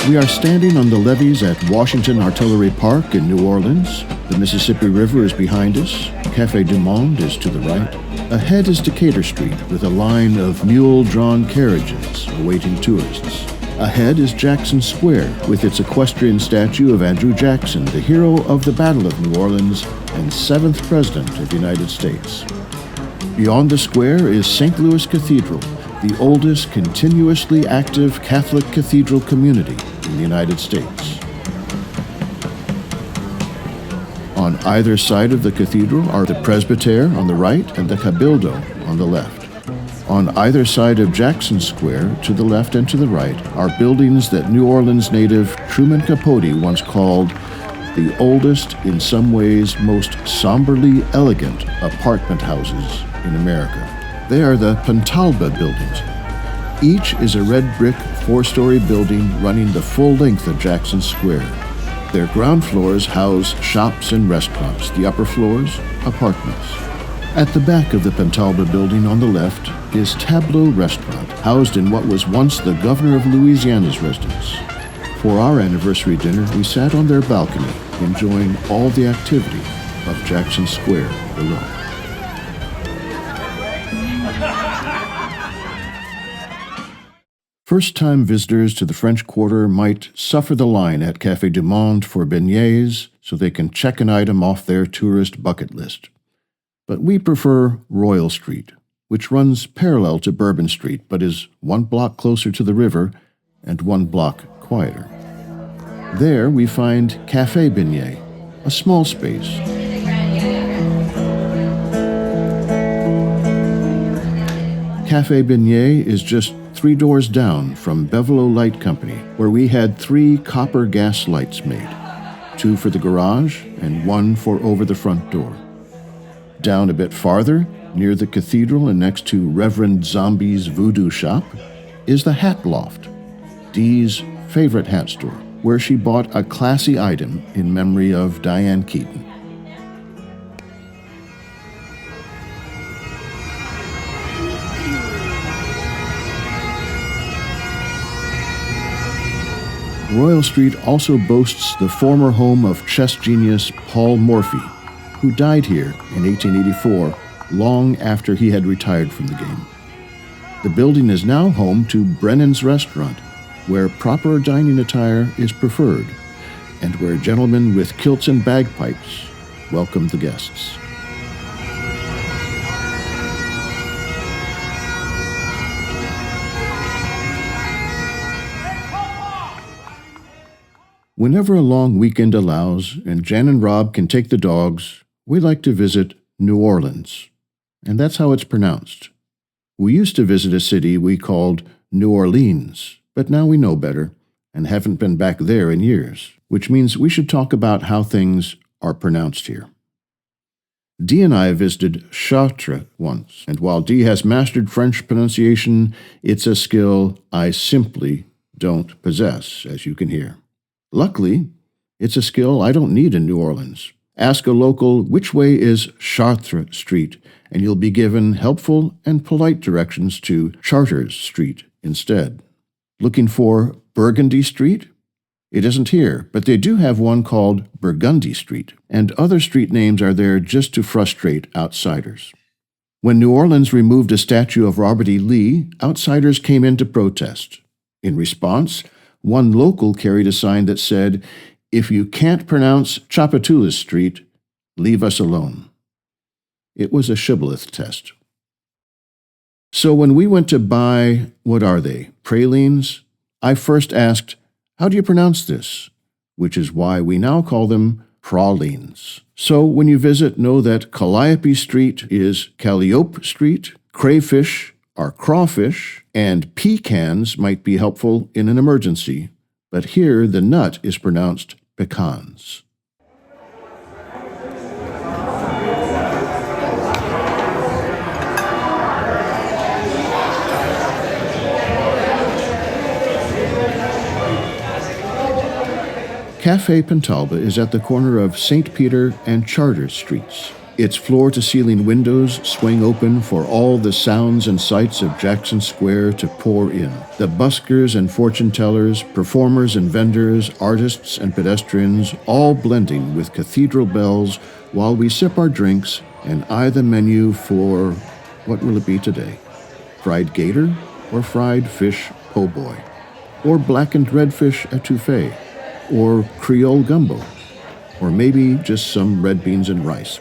We are standing on the levees at Washington Artillery Park in New Orleans. The Mississippi River is behind us. Café du Monde is to the right. Ahead is Decatur Street with a line of mule-drawn carriages awaiting tourists. Ahead is Jackson Square with its equestrian statue of Andrew Jackson, the hero of the Battle of New Orleans and 7th President of the United States. Beyond the square is St. Louis Cathedral, the oldest continuously active Catholic cathedral community in the United States. On either side of the cathedral are the presbytere on the right and the cabildo on the left. On either side of Jackson Square, to the left and to the right, are buildings that New Orleans native Truman Capote once called the oldest, in some ways most somberly elegant apartment houses in America. They are the Pontalba buildings. Each is a red brick 4-story building running the full length of Jackson Square. Their ground floors house shops and restaurants, the upper floors, apartments. At the back of the Pontalba building on the left is Tableau Restaurant, housed in what was once the governor of Louisiana's residence. For our anniversary dinner, we sat on their balcony, enjoying all the activity of Jackson Square below. First-time visitors to the French Quarter might suffer the line at Café du Monde for beignets so they can check an item off their tourist bucket list. But we prefer Royal Street, which runs parallel to Bourbon Street but is 1 block closer to the river and 1 block quieter. There we find Café Beignet, a small space. Café Beignet is just 3 doors down from Bevelot Light Company, where we had 3 copper gas lights made, 2 for the garage and 1 for over the front door. Down a bit farther, near the cathedral and next to Reverend Zombie's voodoo shop, is the Hat Loft, Dee's favorite hat store, where she bought a classy item in memory of Diane Keaton. Royal Street also boasts the former home of chess genius Paul Morphy, who died here in 1884, long after he had retired from the game. The building is now home to Brennan's Restaurant, where proper dining attire is preferred, and where gentlemen with kilts and bagpipes welcome the guests. Whenever a long weekend allows and Jan and Rob can take the dogs, we like to visit New Orleans, and that's how it's pronounced. We used to visit a city we called New Orleans, but now we know better and haven't been back there in years, which means we should talk about how things are pronounced here. Dee and I visited Chartres once, and while Dee has mastered French pronunciation, it's a skill I simply don't possess, as you can hear. Luckily, it's a skill I don't need in New Orleans. Ask a local which way is Chartres Street, and you'll be given helpful and polite directions to Chartres Street instead. Looking for Burgundy Street? It isn't here, but they do have one called Burgundy Street, and other street names are there just to frustrate outsiders. When New Orleans removed a statue of Robert E. Lee, outsiders came in to protest. In response, one local carried a sign that said, "If you can't pronounce Tchoupitoulas Street, leave us alone." It was a shibboleth test. So when we went to buy, what are they, pralines, I first asked, "How do you pronounce this?" Which is why we now call them pralines. So when you visit, know that Calliope Street is Calliope Street, crayfish are crawfish, and pecans might be helpful in an emergency, but here the nut is pronounced pecans. Café Pontalba is at the corner of St. Peter and Chartres Streets. Its floor-to-ceiling windows swing open for all the sounds and sights of Jackson Square to pour in. The buskers and fortune-tellers, performers and vendors, artists and pedestrians, all blending with cathedral bells while we sip our drinks and eye the menu for, what will it be today? Fried gator or fried fish po' boy? Or blackened redfish etouffee? Or Creole gumbo? Or maybe just some red beans and rice?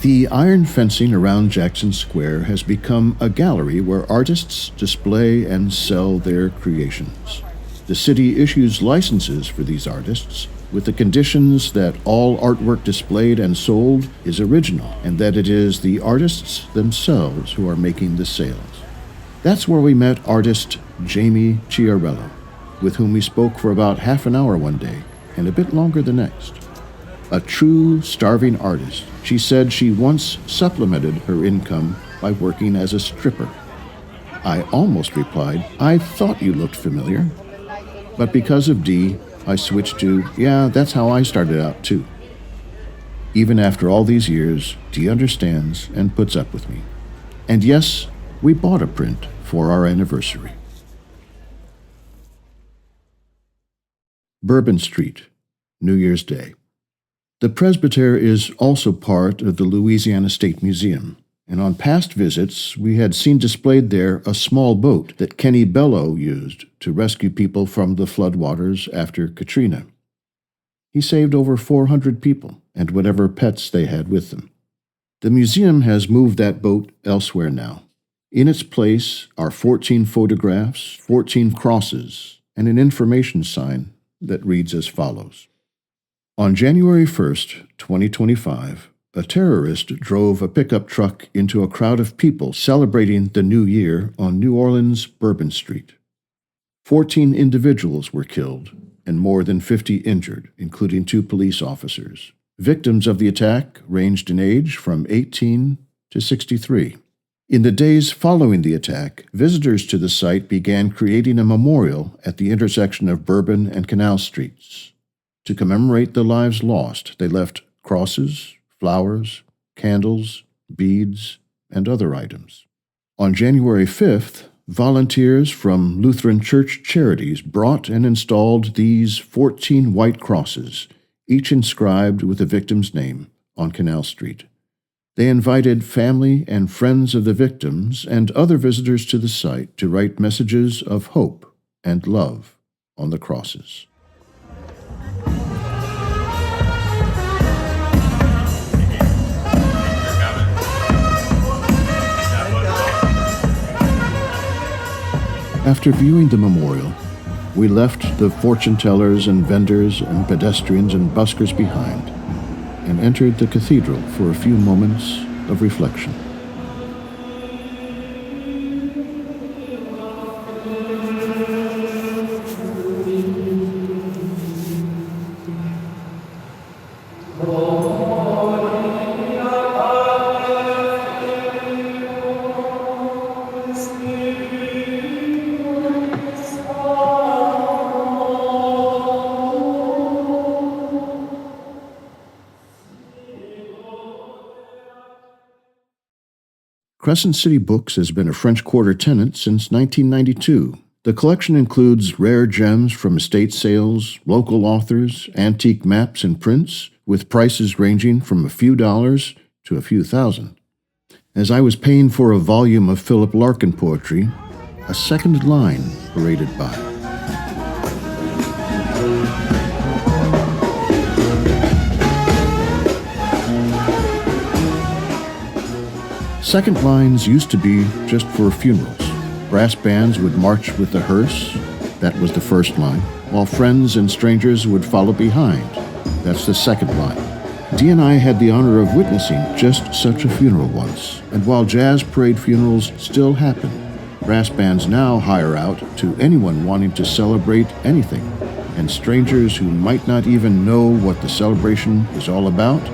The iron fencing around Jackson Square has become a gallery where artists display and sell their creations. The city issues licenses for these artists with the conditions that all artwork displayed and sold is original and that it is the artists themselves who are making the sales. That's where we met artist Jamie Chiarello, with whom we spoke for about half an hour one day and a bit longer the next. A true starving artist, she said she once supplemented her income by working as a stripper. I almost replied, I thought you looked familiar. But because of Dee, I switched to, yeah, that's how I started out too. Even after all these years, Dee understands and puts up with me. And yes, we bought a print for our anniversary. Bourbon Street, New Year's Day. The presbytere is also part of the Louisiana State Museum, and on past visits we had seen displayed there a small boat that Kenny Bello used to rescue people from the floodwaters after Katrina. He saved over 400 people and whatever pets they had with them. The museum has moved that boat elsewhere now. In its place are 14 photographs, 14 crosses, and an information sign that reads as follows. On January 1st, 2025, a terrorist drove a pickup truck into a crowd of people celebrating the New Year on New Orleans' Bourbon Street. 14 individuals were killed and more than 50 injured, including 2 police officers. Victims of the attack ranged in age from 18 to 63. In the days following the attack, visitors to the site began creating a memorial at the intersection of Bourbon and Canal Streets. To commemorate the lives lost, they left crosses, flowers, candles, beads, and other items. On January 5th, volunteers from Lutheran Church Charities brought and installed these 14 white crosses, each inscribed with the victim's name, on Canal Street. They invited family and friends of the victims and other visitors to the site to write messages of hope and love on the crosses. After viewing the memorial, we left the fortune-tellers and vendors and pedestrians and buskers behind and entered the cathedral for a few moments of reflection. Crescent City Books has been a French Quarter tenant since 1992. The collection includes rare gems from estate sales, local authors, antique maps and prints, with prices ranging from a few dollars to a few thousand. As I was paying for a volume of Philip Larkin poetry, a second line paraded by. Second lines used to be just for funerals. Brass bands would march with the hearse, that was the first line, while friends and strangers would follow behind, that's the second line. Dee and I had the honor of witnessing just such a funeral once, and while jazz parade funerals still happen, brass bands now hire out to anyone wanting to celebrate anything, and strangers who might not even know what the celebration is all about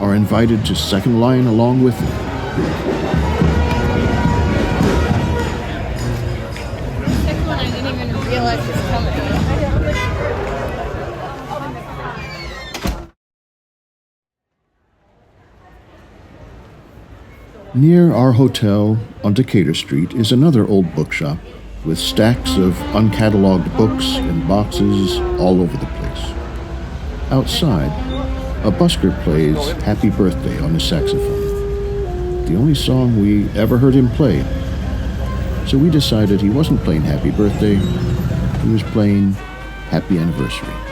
are invited to second line along with them. Near our hotel on Decatur Street is another old bookshop with stacks of uncatalogued books and boxes all over the place. Outside, a busker plays Happy Birthday on his saxophone, the only song we ever heard him play. So we decided he wasn't playing Happy Birthday, he was playing Happy Anniversary.